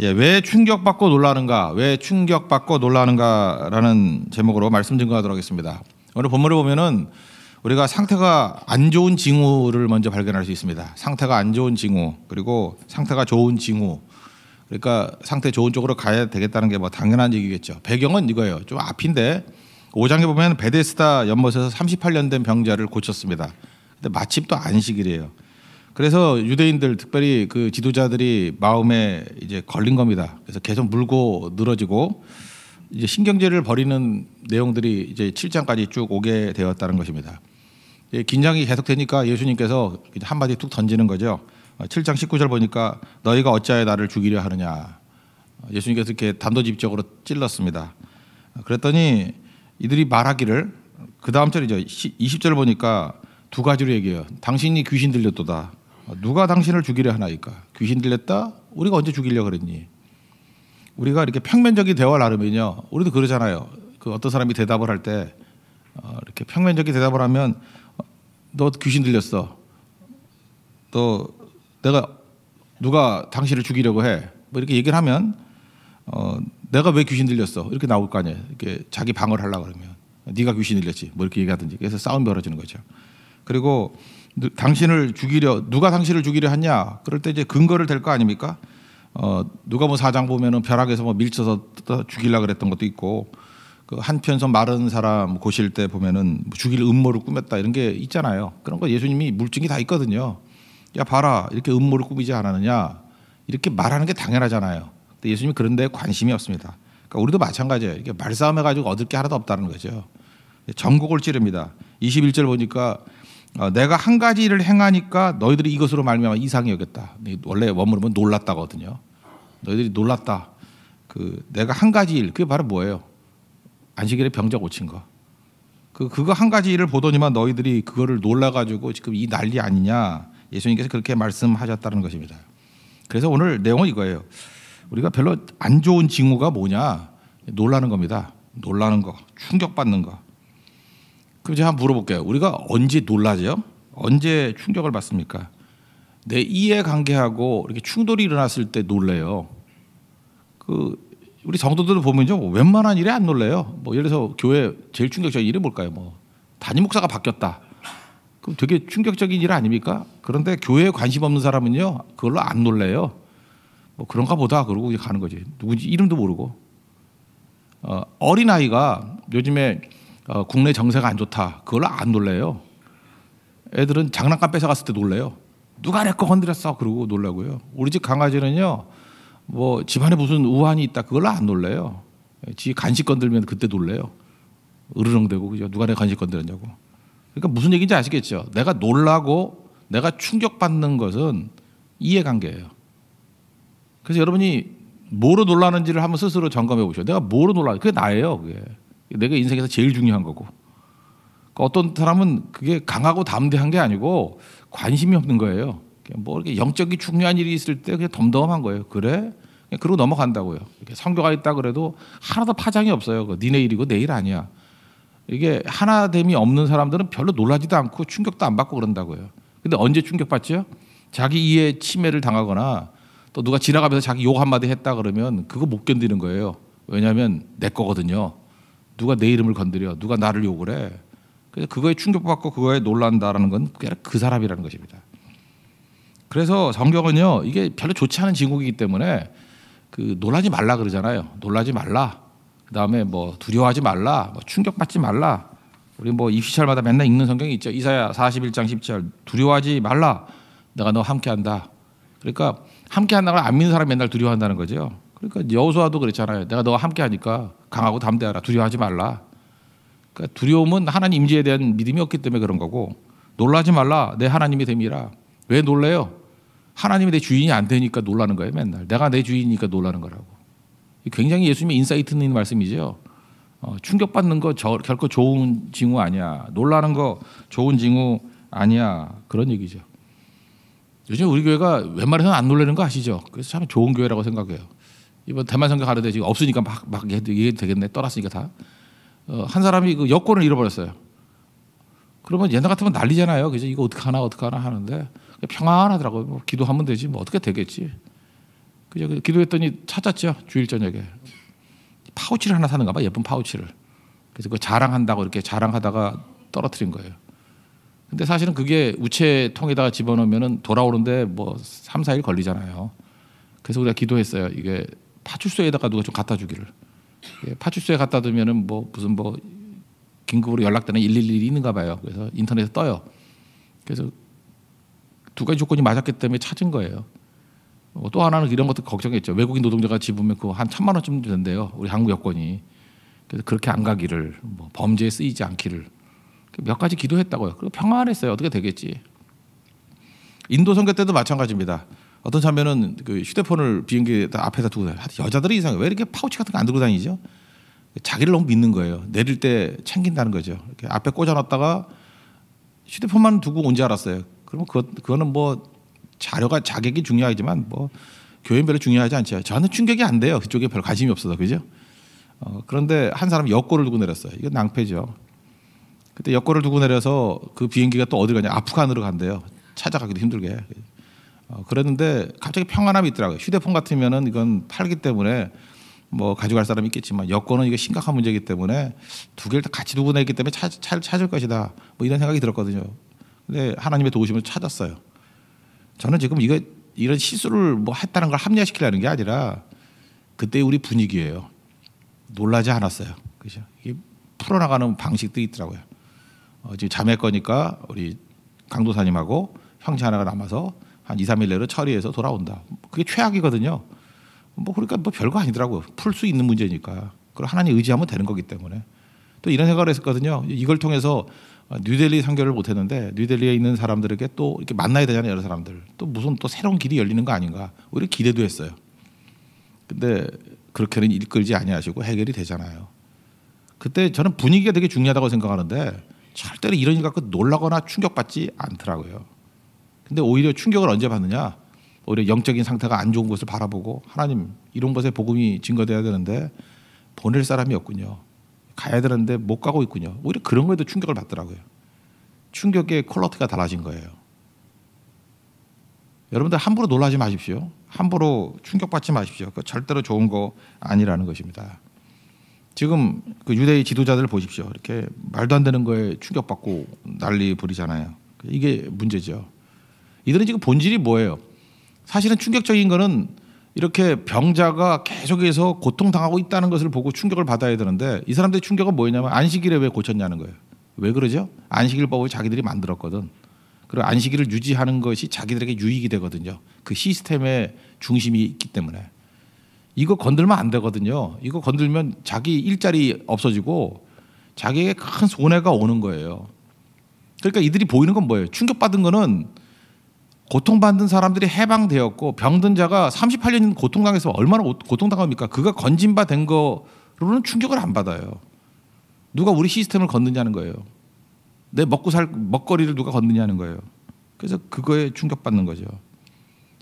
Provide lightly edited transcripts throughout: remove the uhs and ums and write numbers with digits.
예, 왜 충격받고 놀라는가? 왜 충격받고 놀라는가라는 제목으로 말씀 증거하도록 하겠습니다. 오늘 본문을 보면은 우리가 상태가 안 좋은 징후를 먼저 발견할 수 있습니다. 상태가 안 좋은 징후, 그리고 상태가 좋은 징후. 그러니까 상태 좋은 쪽으로 가야 되겠다는 게 뭐 당연한 얘기겠죠. 배경은 이거예요. 좀 앞인데 5장에 보면 베데스다 연못에서 38년 된 병자를 고쳤습니다. 근데 마침 또 안식일이에요. 그래서 유대인들 특별히 그 지도자들이 마음에 이제 걸린 겁니다. 그래서 계속 물고 늘어지고 이제 신경제를 벌이는 내용들이 이제 7장까지 쭉 오게 되었다는 것입니다. 긴장이 계속되니까 예수님께서 한마디 툭 던지는 거죠. 7장 19절 보니까 너희가 어찌하여 나를 죽이려 하느냐. 예수님께서 이렇게 단도직입적으로 찔렀습니다. 그랬더니 이들이 말하기를, 그 다음 절이죠. 20절 보니까 두 가지로 얘기해요. 당신이 귀신 들렸도다. 누가 당신을 죽이려 하나이까? 귀신 들렸다? 우리가 언제 죽이려 그랬니? 우리가 이렇게 평면적인 대화를 나누면요, 우리도 그러잖아요. 그 어떤 사람이 대답을 할 때 이렇게 평면적인 대답을 하면 너 귀신 들렸어. 너 내가 누가 당신을 죽이려고 해. 뭐 이렇게 얘기를 하면 내가 왜 귀신 들렸어? 이렇게 나올 거 아니에요. 이렇게 자기 방어를 하려고 그러면 네가 귀신 들렸지. 뭐 이렇게 얘기하든지. 그래서 싸움이 벌어지는 거죠. 그리고 당신을 죽이려, 누가 당신을 죽이려 하냐? 그럴 때 이제 근거를 댈 거 아닙니까? 누가 뭐 4장 보면은 벼락에서 뭐 밀쳐서 죽이려고 그랬던 것도 있고, 그 한편선 마른 사람 고실 때 보면은 죽일 음모를 꾸몄다 이런 게 있잖아요. 그런 거 예수님이 물증이 다 있거든요. 야 봐라, 이렇게 음모를 꾸미지 않았느냐, 이렇게 말하는 게 당연하잖아요. 근데 예수님이 그런 데 관심이 없습니다. 그러니까 우리도 마찬가지예요. 이게 말싸움해 가지고 얻을 게 하나도 없다는 거죠. 전곡을 찌릅니다. 21절 보니까 내가 한 가지 일을 행하니까 너희들이 이것으로 말미암아 이상히 여겼다. 원래 원문은 놀랐다거든요. 너희들이 놀랐다. 그 내가 한 가지 일, 그게 바로 뭐예요? 안식일에 병자 고친 거. 그거 한 가지 일을 보더니만 너희들이 그거를 놀라가지고 지금 이 난리 아니냐. 예수님께서 그렇게 말씀하셨다는 것입니다. 그래서 오늘 내용은 이거예요. 우리가 별로 안 좋은 징후가 뭐냐? 놀라는 겁니다. 놀라는 거, 충격받는 거. 그럼 제가 한번 물어볼게요. 우리가 언제 놀라죠? 언제 충격을 받습니까? 내 이해관계하고 이렇게 충돌이 일어났을 때 놀래요. 우리 성도들을 보면요, 웬만한 일에 안 놀래요. 뭐 예를 들어서 교회 제일 충격적인 일이 뭘까요? 뭐 담임 목사가 바뀌었다. 그럼 되게 충격적인 일 아닙니까? 그런데 교회에 관심 없는 사람은요, 그걸로 안 놀래요. 뭐 그런가 보다 그러고 가는 거지. 누군지 이름도 모르고. 어린 아이가 요즘에 국내 정세가 안 좋다. 그걸로 안 놀래요. 애들은 장난감 뺏어갔을 때 놀래요. 누가 내 거 건드렸어. 그러고 놀라고요. 우리 집 강아지는요, 뭐 집안에 무슨 우환이 있다. 그걸로 안 놀래요. 지 간식 건들면 그때 놀래요. 으르렁대고, 그죠? 누가 내 간식 건드렸냐고. 그러니까 무슨 얘기인지 아시겠죠? 내가 놀라고 내가 충격받는 것은 이해관계예요. 그래서 여러분이 뭐로 놀라는지를 한번 스스로 점검해 보셔. 내가 뭐로 놀라? 그게 나예요. 그게 내가 인생에서 제일 중요한 거고. 그러니까 어떤 사람은 그게 강하고 담대한 게 아니고 관심이 없는 거예요. 뭐 이렇게 영적이 중요한 일이 있을 때 그냥 덤덤한 거예요. 그래? 그냥 그러고 넘어간다고요. 이렇게 성교가 있다 그래도 하나도 파장이 없어요. 니네 일이고 내 일 아니야. 이게 하나됨이 없는 사람들은 별로 놀라지도 않고 충격도 안 받고 그런다고요. 근데 언제 충격받죠? 자기 이해 침해를 당하거나 또 누가 지나가면서 자기 욕 한마디 했다 그러면 그거 못 견디는 거예요. 왜냐하면 내 거거든요. 누가 내 이름을 건드려, 누가 나를 욕을 해. 그래서 그거에 충격받고 그거에 놀란다라는 건 그게 그 사람이라는 것입니다. 그래서 성경은요, 이게 별로 좋지 않은 징후이기 때문에 그 놀라지 말라 그러잖아요. 놀라지 말라. 그다음에 뭐 두려워하지 말라. 뭐 충격받지 말라. 우리 뭐 입시철마다 맨날 읽는 성경이 있죠. 이사야 41장 10절. 두려워하지 말라. 내가 너와 함께한다. 그러니까 함께한다는 걸 안 믿는 사람이 맨날 두려워한다는 거죠. 그러니까 여호수아도 그랬잖아요. 내가 너와 함께하니까 강하고 담대하라. 두려워하지 말라. 그러니까 두려움은 하나님 임재에 대한 믿음이 없기 때문에 그런 거고, 놀라지 말라. 내 하나님이 됨이라. 왜 놀래요? 하나님이 내 주인이 안 되니까 놀라는 거예요. 맨날 내가 내 주인이니까 놀라는 거라고. 굉장히 예수님의 인사이트 있는 말씀이죠. 충격받는 거 결코 좋은 징후 아니야. 놀라는 거 좋은 징후 아니야. 그런 얘기죠. 요즘 우리 교회가 웬만해서는 안 놀라는 거 아시죠? 그래서 참 좋은 교회라고 생각해요. 이번 대만 성교 가는데 지금 없으니까 막 얘기해도 되겠네. 떠났으니까 다. 한 사람이 그 여권을 잃어버렸어요. 그러면 옛날 같으면 난리잖아요. 그래서 이거 어떡하나 하는데 평안하더라고요. 뭐 기도하면 되지. 뭐 어떻게 되겠지. 그죠? 기도했더니 찾았죠. 주일 저녁에 파우치를 하나 사는가 봐. 예쁜 파우치를. 그래서 그 자랑한다고 이렇게 자랑하다가 떨어뜨린 거예요. 근데 사실은 그게 우체통에다가 집어넣으면은 돌아오는데 뭐 3, 4일 걸리잖아요. 그래서 우리가 기도했어요. 이게 파출소에다가 누가 좀 갖다 주기를. 파출소에 갖다 두면은 뭐 무슨 뭐 긴급으로 연락되는 111이 있는가 봐요. 그래서 인터넷에 떠요. 그래서 두 가지 조건이 맞았기 때문에 찾은 거예요. 또 하나는 이런 것도 걱정했죠. 외국인 노동자가 집으면 그거 한 1,000만 원쯤 된대요. 우리 한국 여권이. 그래서 그렇게 안 가기를, 뭐 범죄에 쓰이지 않기를 몇 가지 기도했다고요. 그리고 평안했어요. 어떻게 되겠지. 인도 선교 때도 마찬가지입니다. 어떤 참면은 그 휴대폰을 비행기 앞에다 두고 다녀요. 여자들이 이상해. 왜 이렇게 파우치 같은 거 안 들고 다니죠? 자기를 너무 믿는 거예요. 내릴 때 챙긴다는 거죠. 이렇게 앞에 꽂아놨다가 휴대폰만 두고 온 줄 알았어요. 그러면 그거는 뭐 자격이 중요하지만 뭐 교회는 별로 중요하지 않죠. 저는 충격이 안 돼요. 그쪽에 별 관심이 없어서 그죠? 그런데 한 사람 여권을 두고 내렸어요. 이건 낭패죠. 그때 여권을 두고 내려서 그 비행기가 또 어디 가냐? 아프간으로 간대요. 찾아가기도 힘들게. 그랬는데 갑자기 평안함이 있더라고요. 휴대폰 같으면은 이건 팔기 때문에 뭐 가져갈 사람이 있겠지만 여권은 이게 심각한 문제이기 때문에 두 개를 다 같이 두고 내기 때문에 찾을 것이다. 뭐 이런 생각이 들었거든요. 근데 하나님의 도우심을 찾았어요. 저는 지금 이런 실수를 뭐 했다는 걸 합리화시키려는 게 아니라 그때 우리 분위기예요. 놀라지 않았어요. 그죠? 이게 풀어나가는 방식도 있더라고요. 지금 자매 거니까 우리 강도사님하고 형제 하나가 남아서 한 2, 3일 내로 처리해서 돌아온다. 그게 최악이거든요. 뭐 그러니까 뭐 별거 아니더라고요. 풀 수 있는 문제니까. 그리고 하나님 의지하면 되는 거기 때문에. 또 이런 생각을 했었거든요. 이걸 통해서 뉴델리 선교를 못했는데 뉴델리에 있는 사람들에게 또 이렇게 만나야 되잖아요. 여러 사람들. 또 무슨 또 새로운 길이 열리는 거 아닌가. 오히려 기대도 했어요. 근데 그렇게는 이끌지 아니하시고 해결이 되잖아요. 그때 저는 분위기가 되게 중요하다고 생각하는데 절대로 이런 일 갖고 놀라거나 충격받지 않더라고요. 근데 오히려 충격을 언제 받느냐? 오히려 영적인 상태가 안 좋은 것을 바라보고 하나님 이런 것에 복음이 증거돼야 되는데 보낼 사람이 없군요. 가야 되는데 못 가고 있군요. 오히려 그런 거에도 충격을 받더라고요. 충격의 퀄리티가 달라진 거예요. 여러분들 함부로 놀라지 마십시오. 함부로 충격받지 마십시오. 그 절대로 좋은 거 아니라는 것입니다. 지금 그 유대의 지도자들 보십시오. 이렇게 말도 안 되는 거에 충격받고 난리 부리잖아요. 이게 문제죠. 이들은 지금 본질이 뭐예요? 사실은 충격적인 거는 이렇게 병자가 계속해서 고통당하고 있다는 것을 보고 충격을 받아야 되는데 이 사람들의 충격은 뭐였냐면 안식일에 왜 고쳤냐는 거예요. 왜 그러죠? 안식일법을 자기들이 만들었거든. 그리고 안식일을 유지하는 것이 자기들에게 유익이 되거든요. 그 시스템의 중심이 있기 때문에. 이거 건들면 안 되거든요. 이거 건들면 자기 일자리 없어지고 자기에게 큰 손해가 오는 거예요. 그러니까 이들이 보이는 건 뭐예요? 충격받은 거는 고통받는 사람들이 해방되었고 병든 자가 38년 고통당해서 얼마나 고통당합니까? 그가 건진 바 된 거로는 충격을 안 받아요. 누가 우리 시스템을 건드냐는 거예요. 내 먹고 살 먹거리를 누가 건드냐는 거예요. 그래서 그거에 충격받는 거죠.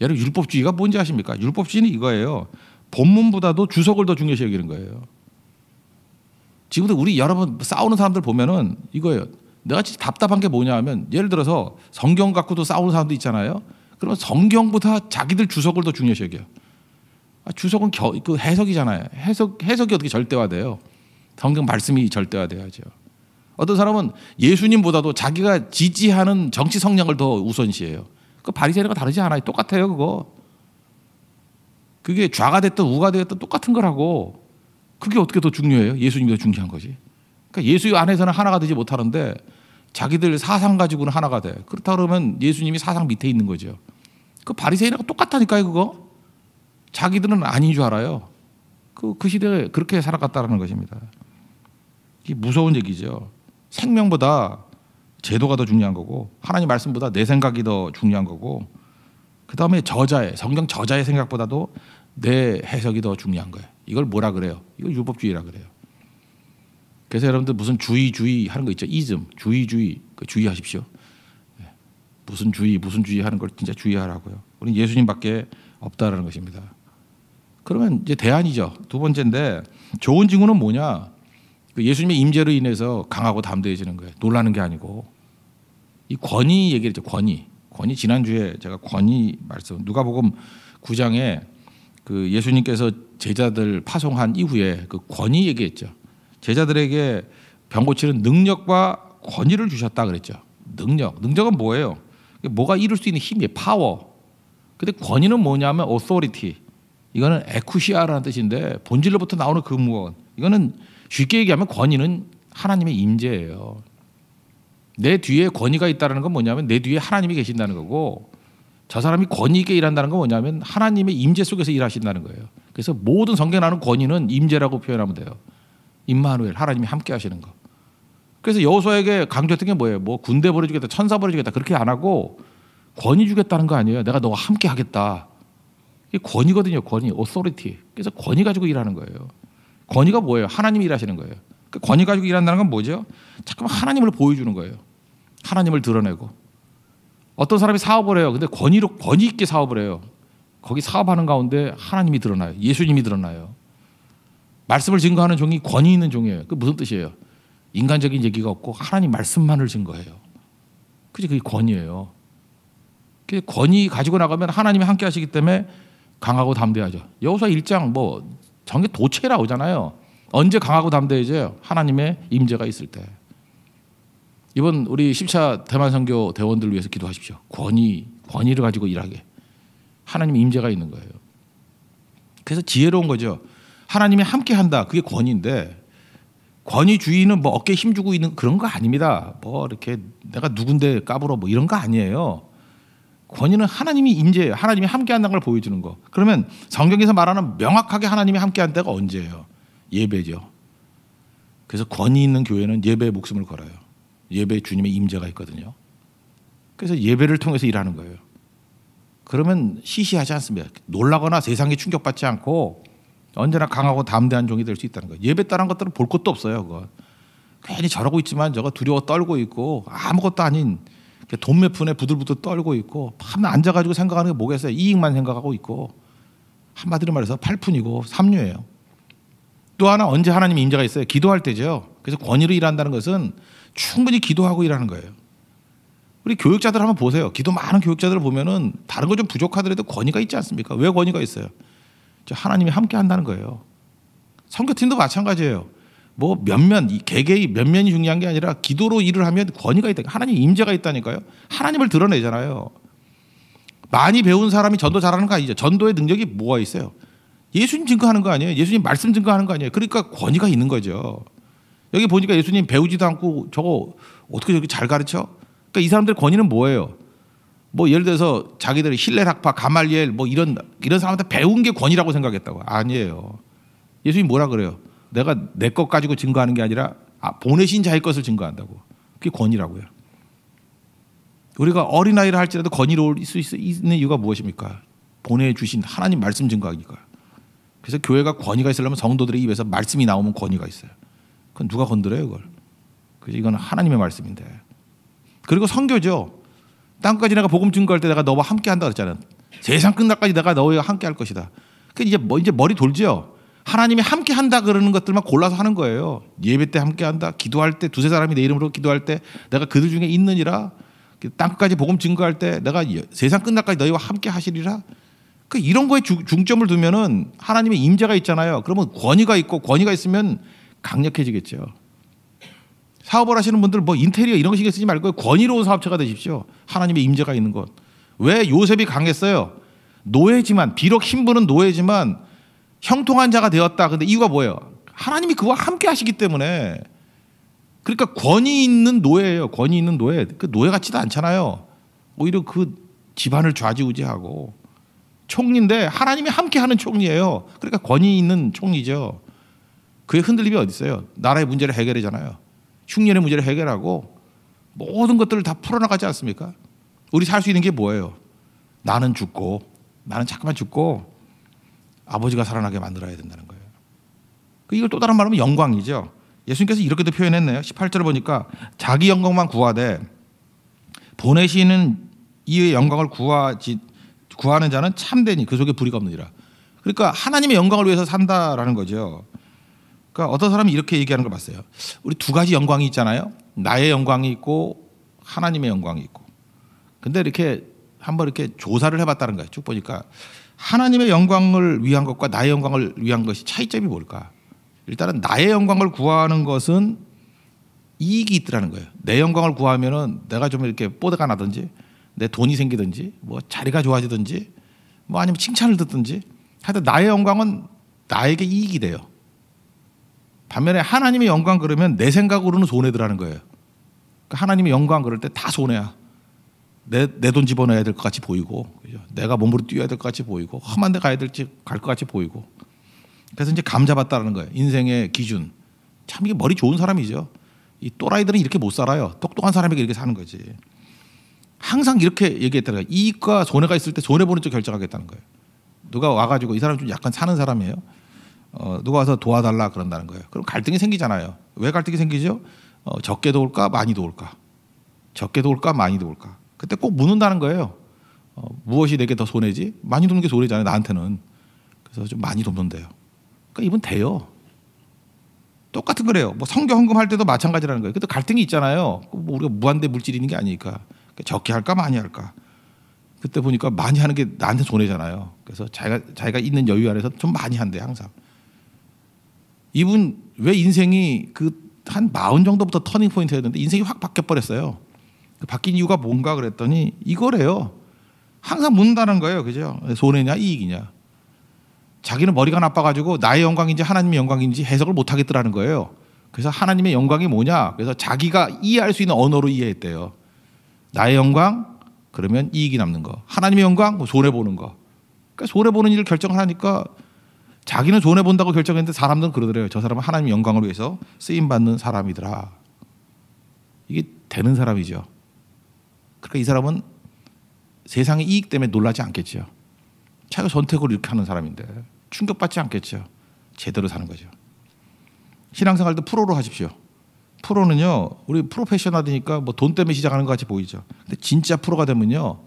여러분 율법주의가 뭔지 아십니까? 율법주의는 이거예요. 본문보다도 주석을 더 중요시 여기는 거예요. 지금도 우리 여러분 싸우는 사람들 보면은 이거예요. 내가 진짜 답답한 게 뭐냐 하면 예를 들어서 성경 갖고도 싸우는 사람도 있잖아요. 그러면 성경보다 자기들 주석을 더 중요시 여겨요. 주석은 그 해석이잖아요. 해석이 어떻게 절대화돼요? 성경 말씀이 절대화돼야죠. 어떤 사람은 예수님보다도 자기가 지지하는 정치 성향을 더 우선시해요. 그 바리새인과 다르지 않아요. 똑같아요, 그거. 그게 좌가 됐든 우가 됐든 똑같은 거라고. 그게 어떻게 더 중요해요? 예수님이 더 중요한 거지. 그러니까 예수 안에서는 하나가 되지 못하는데 자기들 사상 가지고는 하나가 돼. 그렇다 그러면 예수님이 사상 밑에 있는 거죠. 그 바리새인하고 똑같다니까요, 그거. 자기들은 아닌 줄 알아요. 그 시대에 그렇게 살아갔다는 것입니다. 이게 무서운 얘기죠. 생명보다 제도가 더 중요한 거고 하나님 말씀보다 내 생각이 더 중요한 거고 그다음에 성경 저자의 생각보다도 내 해석이 더 중요한 거예요. 이걸 뭐라 그래요? 이걸 율법주의라 그래요. 그래서 여러분들 무슨 주의 하는 거 있죠? 이즘, 주의 주의하십시오. 무슨 주의 하는 걸 진짜 주의하라고요. 우리는 예수님밖에 없다라는 것입니다. 그러면 이제 대안이죠. 두 번째인데 좋은 징후는 뭐냐? 예수님의 임재로 인해서 강하고 담대해지는 거예요. 놀라는 게 아니고 이 권위 얘기했죠. 권위 지난주에 제가 권위 말씀 누가복음 9장에 그 예수님께서 제자들 파송한 이후에 그 권위 얘기했죠. 제자들에게 병 고치는 능력과 권위를 주셨다 그랬죠. 능력은 뭐예요? 뭐가 이룰 수 있는 힘이에요. 파워. 근데 권위는 뭐냐면 authority. 이거는 에쿠시아라는 뜻인데 본질로부터 나오는 그 무언. 이거는 쉽게 얘기하면 권위는 하나님의 임재예요. 내 뒤에 권위가 있다는 건 뭐냐면 내 뒤에 하나님이 계신다는 거고, 저 사람이 권위 있게 일한다는 건 뭐냐면 하나님의 임재 속에서 일하신다는 거예요. 그래서 모든 성경에 나오는 권위는 임재라고 표현하면 돼요. 임마누엘, 하나님이 함께 하시는 거. 그래서 여호수아에게 강조했던 게 뭐예요? 뭐 군대 보내주겠다, 천사 보내주겠다 그렇게 안 하고 권위 주겠다는 거 아니에요. 내가 너와 함께 하겠다. 이게 권위거든요. 권위, authority. 그래서 권위 가지고 일하는 거예요. 권위가 뭐예요? 하나님이 일하시는 거예요. 그 권위 가지고 일한다는 건 뭐죠? 잠깐만 하나님을 보여주는 거예요. 하나님을 드러내고. 어떤 사람이 사업을 해요. 근데 권위 있게 사업을 해요. 거기 사업하는 가운데 하나님이 드러나요. 예수님이 드러나요. 말씀을 증거하는 종이 권위 있는 종이에요. 그 무슨 뜻이에요? 인간적인 얘기가 없고 하나님 말씀만을 증거해요. 그게 권위예요. 그 권위 가지고 나가면 하나님이 함께 하시기 때문에 강하고 담대하죠. 여호수아 1장 뭐 정말 도체 나오잖아요. 언제 강하고 담대해져요? 하나님의 임재가 있을 때. 이번 우리 10차 대만 선교 대원들 위해서 기도하십시오. 권위를 가지고 일하게. 하나님의 임재가 있는 거예요. 그래서 지혜로운 거죠. 하나님이 함께 한다. 그게 권위인데, 권위주의는 뭐 어깨에 힘주고 있는 그런 거 아닙니다. 뭐 이렇게 내가 누군데 까불어 뭐 이런 거 아니에요. 권위는 하나님이 임재예요. 하나님이 함께 한다는 걸 보여주는 거. 그러면 성경에서 말하는 명확하게 하나님이 함께 한 때가 언제예요? 예배죠. 그래서 권위 있는 교회는 예배에 목숨을 걸어요. 예배에 주님의 임재가 있거든요. 그래서 예배를 통해서 일하는 거예요. 그러면 시시하지 않습니다. 놀라거나 세상에 충격받지 않고 언제나 강하고 담대한 종이 될 수 있다는 거예요. 예배 따른 것들은 볼 것도 없어요. 그거. 괜히 저러고 있지만 저거 두려워 떨고 있고 아무것도 아닌 돈 몇 푼에 부들부들 떨고 있고 밤에 앉아가지고 생각하는 게 뭐겠어요. 이익만 생각하고 있고 한마디로 말해서 팔푼이고 삼류예요. 또 하나 언제 하나님의 임재가 있어요? 기도할 때죠. 그래서 권위로 일한다는 것은 충분히 기도하고 일하는 거예요. 우리 교육자들 한번 보세요. 기도 많은 교육자들을 보면은 다른 거 좀 부족하더라도 권위가 있지 않습니까? 왜 권위가 있어요? 하나님이 함께 한다는 거예요. 선교팀도 마찬가지예요. 뭐 개개의 면면이 중요한 게 아니라 기도로 일을 하면 권위가 있다. 하나님 임재가 있다니까요. 하나님을 드러내잖아요. 많이 배운 사람이 전도 잘하는 거 아니죠. 전도의 능력이 뭐가 있어요? 예수님 증거하는 거 아니에요? 예수님 말씀 증거하는 거 아니에요? 그러니까 권위가 있는 거죠. 여기 보니까 예수님 배우지도 않고 저거 어떻게 저렇게 잘 가르쳐? 그러니까 이 사람들 권위는 뭐예요? 뭐 예를 들어서 자기들이 힐렐학파, 가말리엘 뭐 이런 사람한테 배운 게 권위라고 생각했다고. 아니에요. 예수님 뭐라 그래요? 내가 내 것 가지고 증거하는 게 아니라 보내신 자의 것을 증거한다고. 그게 권위라고요. 우리가 어린아이를 할지라도 권위로울 수 있는 이유가 무엇입니까? 보내주신 하나님 말씀 증거하기가. 그래서 교회가 권위가 있으려면 성도들의 입에서 말씀이 나오면 권위가 있어요. 그건 누가 건드려요 그걸. 그래서 이건 하나님의 말씀인데. 그리고 선교죠. 땅까지 내가 복음 증거할 때 내가 너와 함께 한다 그랬잖아요. 세상 끝날까지 내가 너와 함께 할 것이다. 이제 머리 돌죠. 하나님이 함께 한다 그러는 것들만 골라서 하는 거예요. 예배 때 함께 한다. 기도할 때 두세 사람이 내 이름으로 기도할 때 내가 그들 중에 있느니라. 땅끝까지 복음 증거할 때 내가 세상 끝날까지 너희와 함께 하시리라. 이런 거에 중점을 두면은 하나님의 임재가 있잖아요. 그러면 권위가 있고 권위가 있으면 강력해지겠죠. 사업을 하시는 분들 뭐 인테리어 이런 거 신경 쓰지 말고 권위로운 사업체가 되십시오. 하나님의 임재가 있는 것. 왜 요셉이 강했어요? 노예지만, 비록 힘부는 노예지만 형통한 자가 되었다. 근데 이유가 뭐예요? 하나님이 그와 함께 하시기 때문에. 그러니까 권위 있는 노예예요. 권위 있는 노예. 그 노예 같지도 않잖아요. 오히려 그 집안을 좌지우지하고 총리인데 하나님이 함께 하는 총리예요. 그러니까 권위 있는 총리죠. 그의 흔들림이 어디 있어요? 나라의 문제를 해결하잖아요. 흉년의 문제를 해결하고 모든 것들을 다 풀어나가지 않습니까? 우리 살 수 있는 게 뭐예요? 나는 잠깐만 죽고 아버지가 살아나게 만들어야 된다는 거예요. 이걸 또 다른 말로 하면 영광이죠. 예수님께서 이렇게도 표현했네요. 18절을 보니까 자기 영광만 구하되 보내시는 이의 영광을 구하는 자는 참되니 그 속에 불의가 없느니라. 그러니까 하나님의 영광을 위해서 산다라는 거죠. 그러니까 어떤 사람이 이렇게 얘기하는 걸 봤어요. 우리 두 가지 영광이 있잖아요. 나의 영광이 있고 하나님의 영광이 있고. 근데 이렇게 한번 이렇게 조사를 해봤다는 거예요. 쭉 보니까 하나님의 영광을 위한 것과 나의 영광을 위한 것이 차이점이 뭘까? 일단은 나의 영광을 구하는 것은 이익이 있더라는 거예요. 내 영광을 구하면은 내가 좀 이렇게 뽀대가 나든지 내 돈이 생기든지 뭐 자리가 좋아지든지 뭐 아니면 칭찬을 듣든지 하여튼 나의 영광은 나에게 이익이 돼요. 반면에 하나님의 영광 그러면 내 생각으로는 손해더라는 거예요. 그러니까 하나님의 영광 그럴 때 다 손해야. 내 돈 집어넣어야 될 것 같이 보이고, 그죠? 내가 몸으로 뛰어야 될 것 같이 보이고, 험한 데 가야 될지 갈 것 같이 보이고. 그래서 이제 감 잡았다는 거예요. 인생의 기준. 참 이게 머리 좋은 사람이죠. 이 또라이들은 이렇게 못 살아요. 똑똑한 사람에게 이렇게 사는 거지. 항상 이렇게 얘기했다는 거예요. 이익과 손해가 있을 때 손해보는 쪽 결정하겠다는 거예요. 누가 와가지고 이 사람 좀 약간 사는 사람이에요. 누가 와서 도와달라 그런다는 거예요. 그럼 갈등이 생기잖아요. 왜 갈등이 생기죠? 적게 도울까 많이 도울까? 적게 도울까 많이 도울까? 그때 꼭 묻는다는 거예요. 무엇이 내게 더 손해지? 많이 돕는 게 손해잖아요. 나한테는. 그래서 좀 많이 돕는데요. 그러니까 이분 돼요. 똑같은 거래요. 뭐 성교 헌금할 때도 마찬가지라는 거예요. 근데 갈등이 있잖아요. 뭐 우리가 무한대 물질이 있는 게 아니니까. 그러니까 적게 할까 많이 할까? 그때 보니까 많이 하는 게 나한테 손해잖아요. 그래서 자기가 있는 여유 안에서 좀 많이 한대 항상. 이분 왜 인생이 그 한 40 정도부터 터닝 포인트였는데 인생이 확 바뀌어 버렸어요. 바뀐 이유가 뭔가 그랬더니 이거래요. 항상 묻는다는 거예요. 그죠? 손해냐 이익이냐. 자기는 머리가 나빠가지고 나의 영광인지 하나님의 영광인지 해석을 못 하겠더라는 거예요. 그래서 하나님의 영광이 뭐냐. 그래서 자기가 이해할 수 있는 언어로 이해했대요. 나의 영광 그러면 이익이 남는 거. 하나님의 영광 뭐 손해보는 거. 그러니까 손해보는 일을 결정하니까 자기는 손해본다고 결정했는데 사람들은 그러더래요. 저 사람은 하나님의 영광을 위해서 쓰임받는 사람이더라. 이게 되는 사람이죠. 그러니까 이 사람은 세상의 이익 때문에 놀라지 않겠죠. 자기가 선택을 이렇게 하는 사람인데 충격받지 않겠죠. 제대로 사는 거죠. 신앙생활도 프로로 하십시오. 프로는요, 우리 프로페셔널이니까 뭐 돈 때문에 시작하는 것 같이 보이죠. 근데 진짜 프로가 되면요,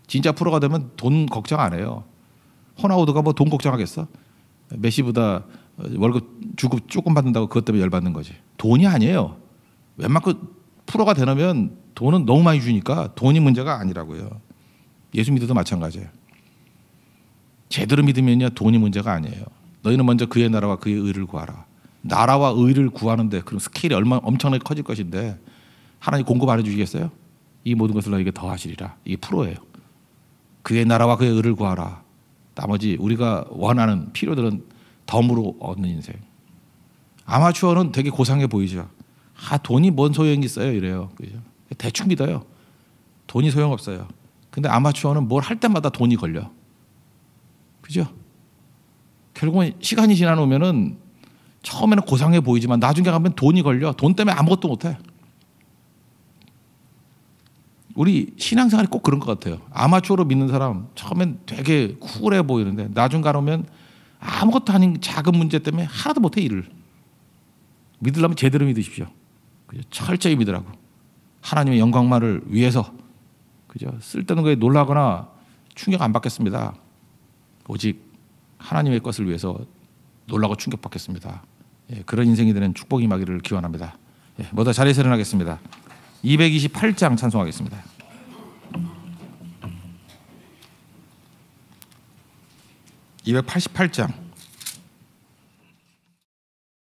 진짜 프로가 되면 돈 걱정 안 해요. 호나우드가 뭐 돈 걱정하겠어? 메시보다 월급 주고 조금 받는다고 그것 때문에 열받는 거지. 돈이 아니에요. 웬만큼 프로가 되려면 돈은 너무 많이 주니까 돈이 문제가 아니라고요. 예수 믿어도 마찬가지예요. 제대로 믿으면요 돈이 문제가 아니에요. 너희는 먼저 그의 나라와 그의 의를 구하라. 나라와 의를 구하는데 그런 스케일이 얼마나 엄청나게 커질 것인데 하나님 공급 안 해주시겠어요? 이 모든 것을 너에게 더하시리라. 이게 프로예요. 그의 나라와 그의 의를 구하라. 나머지 우리가 원하는 필요들은 덤으로 얻는 인생. 아마추어는 되게 고상해 보이죠. 돈이 뭔 소용이 있어요 이래요. 그죠? 대충 믿어요. 돈이 소용없어요. 근데 아마추어는 뭘 할 때마다 돈이 걸려. 그죠? 결국은 시간이 지나놓으면은 처음에는 고상해 보이지만 나중에 가면 돈이 걸려. 돈 때문에 아무것도 못해. 우리 신앙생활이 꼭 그런 것 같아요. 아마추어로 믿는 사람 처음엔 되게 쿨해 보이는데 나중 가면 아무것도 아닌 작은 문제 때문에 하나도 못해 일을. 믿으려면 제대로 믿으십시오. 그죠? 철저히 믿으라고. 하나님의 영광만을 위해서. 그죠? 쓸데없는 거에 놀라거나 충격 안 받겠습니다. 오직 하나님의 것을 위해서 놀라고 충격받겠습니다. 예, 그런 인생이 되는 축복이 임하기를 기원합니다. 예, 모두 자리에서 일어나겠습니다. 228장 찬송하겠습니다. 288장